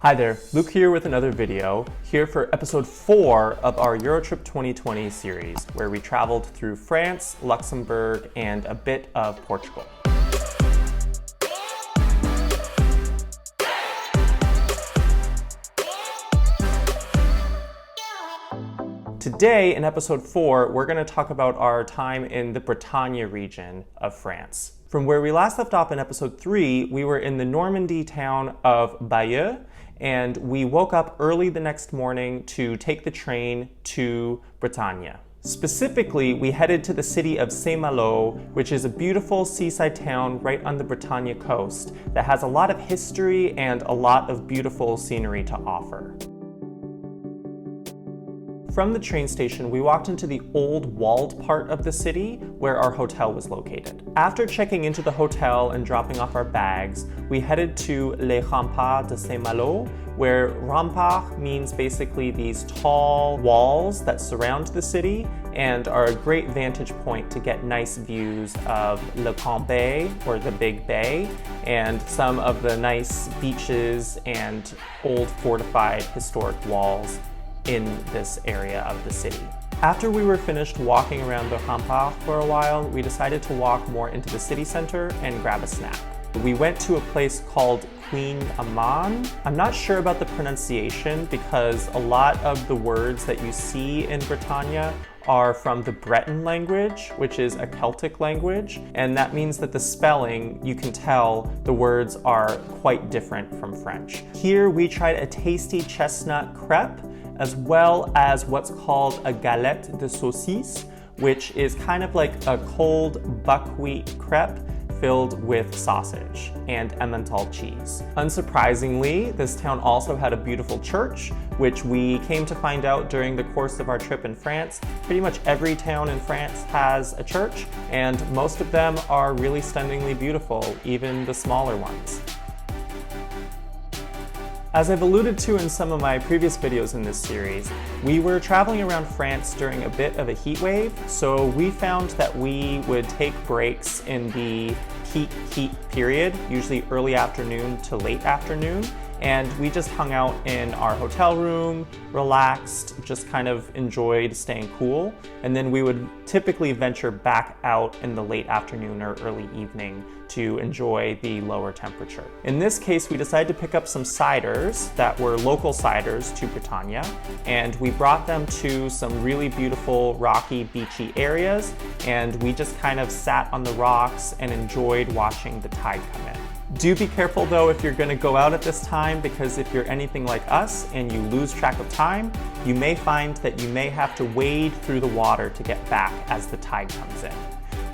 Hi there, Luke here with another video, here for episode 4 of our Eurotrip 2020 series, where we traveled through France, Luxembourg, and a bit of Portugal. Today, in episode 4, we're going to talk about our time in the Bretagne region of France. From where we last left off in episode 3, we were in the Normandy town of Bayeux, and we woke up early the next morning to take the train to Bretagne. Specifically, we headed to the city of Saint Malo, which is a beautiful seaside town right on the Bretagne coast that has a lot of history and a lot of beautiful scenery to offer. From the train station, we walked into the old walled part of the city where our hotel was located. After checking into the hotel and dropping off our bags, we headed to Les Remparts de Saint Malo, where rempart means basically these tall walls that surround the city and are a great vantage point to get nice views of Le Grand Bay, or the Big Bay, and some of the nice beaches and old fortified historic walls in this area of the city. After we were finished walking around the Rempart for a while, we decided to walk more into the city center and grab a snack. We went to a place called Queen Amman. I'm not sure about the pronunciation because a lot of the words that you see in Bretagne are from the Breton language, which is a Celtic language, and that means that the spelling, you can tell the words are quite different from French. Here we tried a tasty chestnut crepe, as well as what's called a galette de saucisse, which is kind of like a cold buckwheat crepe filled with sausage and Emmental cheese. Unsurprisingly, this town also had a beautiful church, which we came to find out during the course of our trip in France. Pretty much every town in France has a church, and most of them are really stunningly beautiful, even the smaller ones. As I've alluded to in some of my previous videos in this series, we were traveling around France during a bit of a heat wave, so we found that we would take breaks in the peak heat period, usually early afternoon to late afternoon, and we just hung out in our hotel room, relaxed, just kind of enjoyed staying cool, and then we would typically venture back out in the late afternoon or early evening to enjoy the lower temperature. In this case, we decided to pick up some ciders that were local ciders to Bretagne, and we brought them to some really beautiful rocky beachy areas, and we just kind of sat on the rocks and enjoyed watching the tide come in. Do be careful though if you're going to go out at this time, because if you're anything like us and you lose track of time, you may find that you may have to wade through the water to get back as the tide comes in.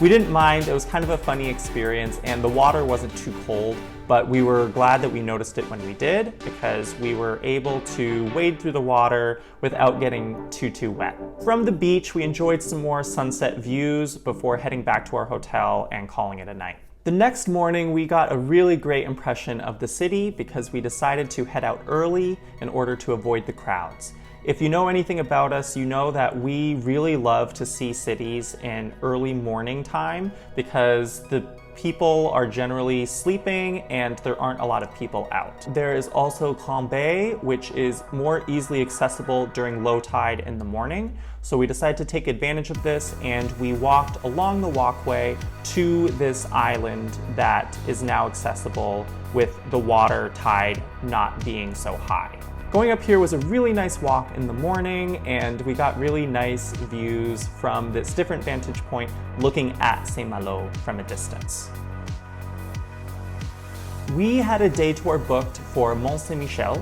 We didn't mind, it was kind of a funny experience, and the water wasn't too cold, but we were glad that we noticed it when we did, because we were able to wade through the water without getting too wet. From the beach, we enjoyed some more sunset views before heading back to our hotel and calling it a night. The next morning, we got a really great impression of the city because we decided to head out early in order to avoid the crowds. If you know anything about us, you know that we really love to see cities in early morning time because the people are generally sleeping and there aren't a lot of people out. There is also Cancale, which is more easily accessible during low tide in the morning. So we decided to take advantage of this, and we walked along the walkway to this island that is now accessible with the water tide not being so high. Going up here was a really nice walk in the morning, and we got really nice views from this different vantage point looking at Saint Malo from a distance. We had a day tour booked for Mont St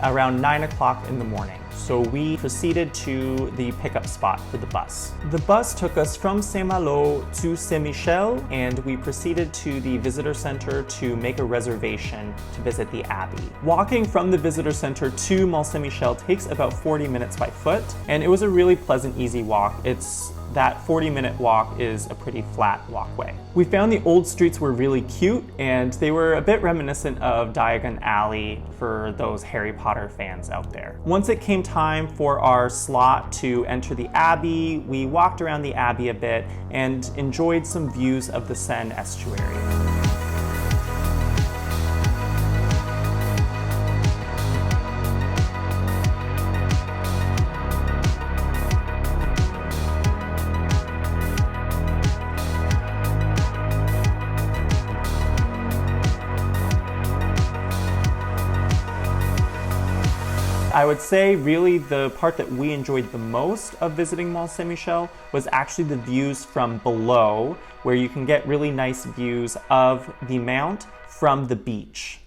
around 9 o'clock in the morning, so we proceeded to the pickup spot for the bus. The bus took us from Saint Malo to Saint Michel, and we proceeded to the visitor center to make a reservation to visit the abbey. Walking from the visitor center to Mont St takes about 40 minutes by foot, and it was a really pleasant, easy walk. That 40-minute walk is a pretty flat walkway. We found the old streets were really cute, and they were a bit reminiscent of Diagon Alley for those Harry Potter fans out there. Once it came time for our slot to enter the abbey, we walked around the abbey a bit and enjoyed some views of the Seine estuary. I would say really the part that we enjoyed the most of visiting Mont St. Michel was actually the views from below, where you can get really nice views of the mount from the beach.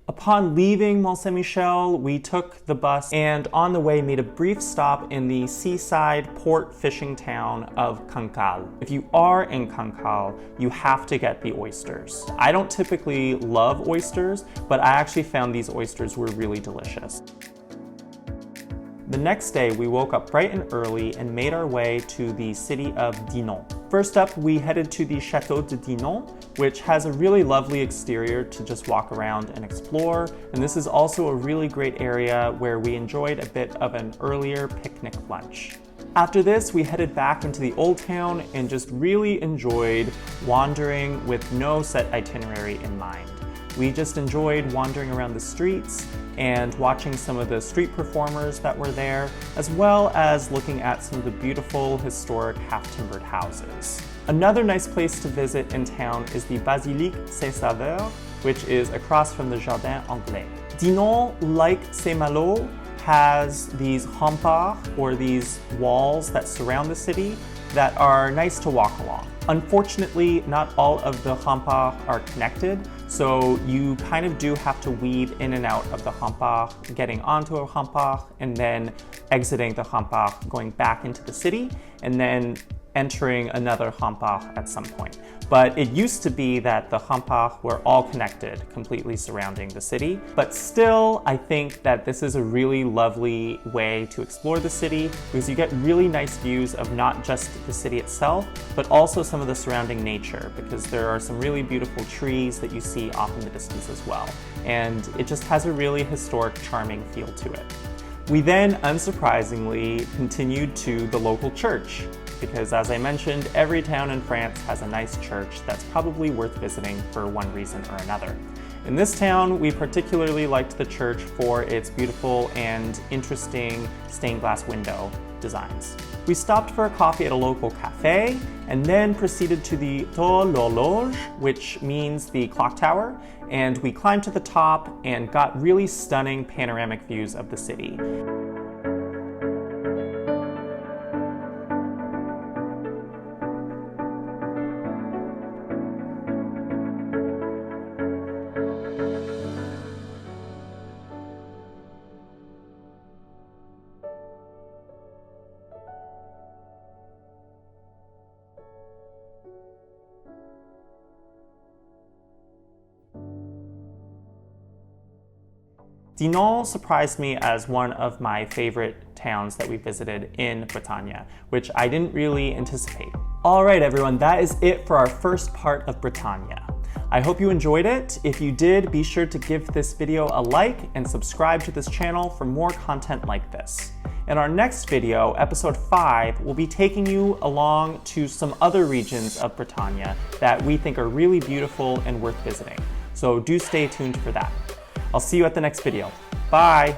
Upon leaving Mont St. Michel, we took the bus and on the way made a brief stop in the seaside port fishing town of Cancale. If you are in Cancale, you have to get the oysters. I don't typically love oysters, but I actually found these oysters were really delicious. The next day, we woke up bright and early and made our way to the city of Dinan. First up, we headed to the Chateau de Dinan, which has a really lovely exterior to just walk around and explore. And this is also a really great area where we enjoyed a bit of an earlier picnic lunch. After this, we headed back into the old town and just really enjoyed wandering with no set itinerary in mind. We just enjoyed wandering around the streets and watching some of the street performers that were there, as well as looking at some of the beautiful historic half-timbered houses. Another nice place to visit in town is the Basilique Saint-Sauveur, which is across from the Jardin Anglais. Dinan, like Malo, has these remparts, or these walls that surround the city, that are nice to walk along. Unfortunately, not all of the remparts are connected, so you kind of do have to weave in and out of the rempart, getting onto a rempart and then exiting the rempart, going back into the city, and then entering another rempart at some point. But it used to be that the remparts were all connected, completely surrounding the city. But still, I think that this is a really lovely way to explore the city because you get really nice views of not just the city itself, but also some of the surrounding nature, because there are some really beautiful trees that you see off in the distance as well. And it just has a really historic, charming feel to it. We then, unsurprisingly, continued to the local church, because as I mentioned, every town in France has a nice church that's probably worth visiting for one reason or another. In this town, we particularly liked the church for its beautiful and interesting stained glass window designs. We stopped for a coffee at a local cafe and then proceeded to the Tour l'Horloge, which means the clock tower, and we climbed to the top and got really stunning panoramic views of the city. Dinan surprised me as one of my favorite towns that we visited in Bretagne, which I didn't really anticipate. All right, everyone, that is it for our first part of Bretagne. I hope you enjoyed it. If you did, be sure to give this video a like and subscribe to this channel for more content like this. In our next video, episode 5, we'll be taking you along to some other regions of Bretagne that we think are really beautiful and worth visiting. So do stay tuned for that. I'll see you at the next video. Bye!